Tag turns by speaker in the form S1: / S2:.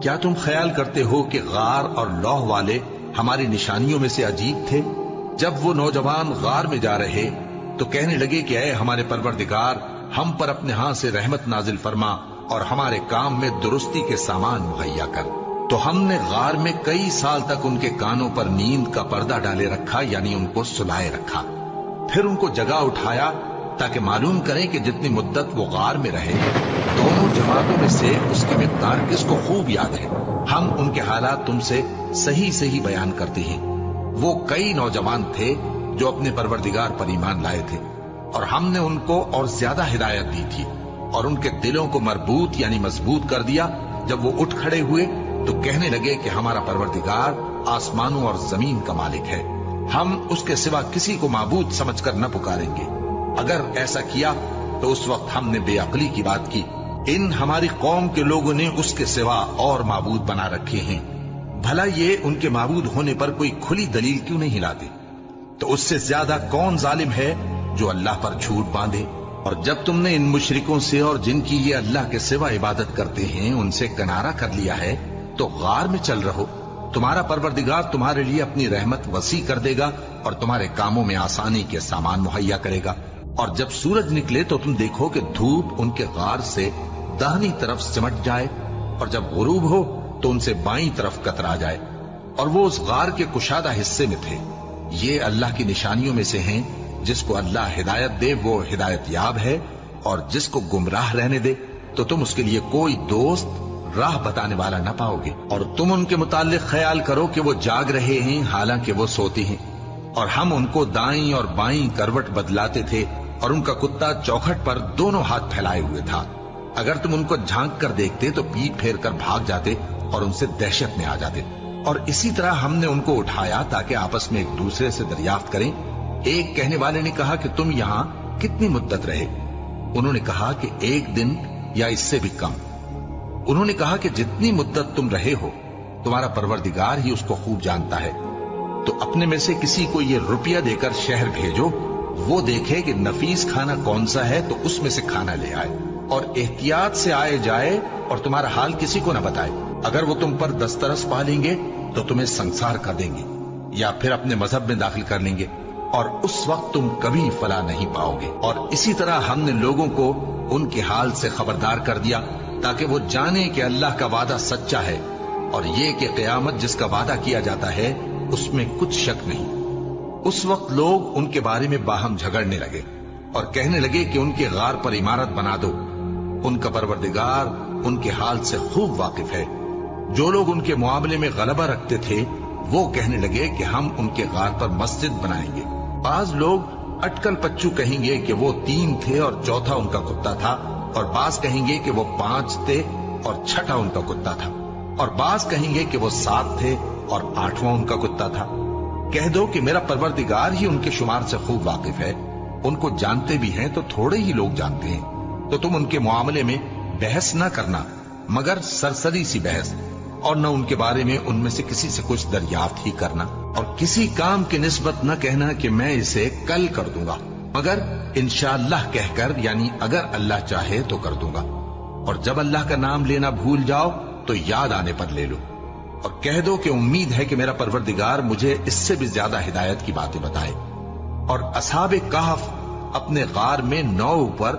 S1: کیا تم خیال کرتے ہو کہ غار اور لوح والے ہماری نشانیوں میں سے عجیب تھے؟ جب وہ نوجوان غار میں جا رہے تو کہنے لگے کہ اے ہمارے پروردگار، ہم پر اپنے ہاں سے رحمت نازل فرما اور ہمارے کام میں درستی کے سامان مہیا کر۔ تو ہم نے غار میں کئی سال تک ان کے کانوں پر نیند کا پردہ ڈالے رکھا، یعنی ان کو سلائے رکھا۔ پھر ان کو جگا اٹھایا تاکہ معلوم کریں کہ جتنی مدت وہ غار میں رہے دونوں جماعتوں میں سے اس کی مقدار کس کو خوب یاد ہے۔ ہم ان کے حالات تم سے صحیح صحیح بیان کرتے ہیں۔ وہ کئی نوجوان تھے جو اپنے پروردگار پر ایمان لائے تھے، اور ہم نے ان کو اور زیادہ ہدایت دی تھی، اور ان کے دلوں کو مربوط یعنی مضبوط کر دیا۔ جب وہ اٹھ کھڑے ہوئے تو کہنے لگے کہ ہمارا پروردگار آسمانوں اور زمین کا مالک ہے، ہم اس کے سوا کسی کو معبود سمجھ کر نہ پکاریں گے۔ اگر ایسا کیا تو اس وقت ہم نے بے عقلی کی بات کی۔ ان ہماری قوم کے لوگوں نے اس کے سوا اور معبود بنا رکھے ہیں، بھلا یہ ان کے معبود ہونے پر کوئی کھلی دلیل کیوں نہیں لاتے؟ تو اس سے زیادہ کون ظالم ہے جو اللہ پر جھوٹ باندھے؟ اور جب تم نے ان مشرکوں سے اور جن کی یہ اللہ کے سوا عبادت کرتے ہیں ان سے کنارہ کر لیا ہے تو غار میں چل رہو، تمہارا پروردگار تمہارے لیے اپنی رحمت وسیع کر دے گا اور تمہارے کاموں میں آسانی کے سامان مہیا کرے گا۔ اور جب سورج نکلے تو تم دیکھو کہ دھوپ ان کے غار سے داہنی طرف سمٹ جائے، اور جب غروب ہو تو ان سے بائیں طرف کترا جائے، اور وہ اس غار کے کشادہ حصے میں تھے۔ یہ اللہ کی نشانیوں میں سے ہیں، جس کو اللہ ہدایت دے وہ ہدایت یاب ہے، اور جس کو گمراہ رہنے دے تو تم اس کے لیے کوئی دوست راہ بتانے والا نہ پاؤ گے۔ اور تم ان کے متعلق خیال کرو کہ وہ جاگ رہے ہیں حالانکہ وہ سوتے ہیں، اور ہم ان کو دائیں اور بائیں کروٹ بدلاتے تھے، اور ان کا کتا چوکھٹ پر دونوں ہاتھ پھیلائے ہوئے تھا۔ اگر تم ان کو جھانک کر دیکھتے تو پیٹ پھیر کر بھاگ جاتے اور ان سے دہشت میں آ جاتے۔ اور اسی طرح ہم نے ان کو اٹھایا تاکہ آپس میں ایک دوسرے سے دریافت کریں۔ ایک کہنے والے نے کہا کہ تم یہاں کتنی مدت رہے؟ انہوں نے کہا کہ 1 دن یا اس سے بھی کم۔ انہوں نے کہا کہ جتنی مدت تم رہے ہو تمہارا پروردگار ہی اس کو خوب جانتا ہے، تو اپنے میں سے کسی کو یہ روپیہ دے کر شہر بھیجو، وہ دیکھے کہ نفیس کھانا کون سا ہے تو اس میں سے کھانا لے آئے، اور احتیاط سے آئے جائے اور تمہارا حال کسی کو نہ بتائے۔ اگر وہ تم پر دسترس پا لیں گے تو تمہیں سنسار کر دیں گے یا پھر اپنے مذہب میں داخل کر لیں گے، اور اس وقت تم کبھی فلاح نہیں پاؤ گے۔ اور اسی طرح ہم نے لوگوں کو ان کے حال سے خبردار کر دیا تاکہ وہ جانیں کہ اللہ کا وعدہ سچا ہے، اور یہ کہ قیامت جس کا وعدہ کیا جاتا ہے اس میں کچھ شک نہیں۔ اس وقت لوگ ان کے بارے میں باہم جھگڑنے لگے اور کہنے لگے کہ ان کے غار پر عمارت بنا دو۔ ان کا پروردگار ان کے حال سے خوب واقف ہے۔ جو لوگ ان کے معاملے میں غلبہ رکھتے تھے وہ کہنے لگے کہ ہم ان کے غار پر مسجد بنائیں گے۔ بعض لوگ اٹکل پچو کہیں گے کہ وہ 3 تھے اور چوتھا ان کا کتا تھا، اور بعض کہیں گے کہ وہ 5 تھے اور چھٹا ان کا کتا تھا، اور بعض کہیں گے کہ وہ 7 تھے اور 8واں ان کا کتا تھا۔ کہہ دو کہ میرا پروردگار ہی ان کے شمار سے خوب واقف ہے، ان کو جانتے بھی ہیں تو تھوڑے ہی لوگ جانتے ہیں۔ تو تم ان کے معاملے میں بحث نہ کرنا مگر سرسری سی بحث، اور نہ ان کے بارے میں ان میں سے کسی سے کچھ دریافت ہی کرنا، اور کسی کام کی نسبت نہ کہنا کہ میں اسے کل کر دوں گا، مگر انشاءاللہ کہہ کر یعنی اگر اللہ چاہے تو کر دوں گا۔ اور جب اللہ کا نام لینا بھول جاؤ تو یاد آنے پر لے لو، اور کہہ دو کہ امید ہے کہ میرا پروردگار مجھے اس سے بھی زیادہ ہدایت کی باتیں بتائے۔ اور اصحاب کہف اپنے غار میں 9 اوپر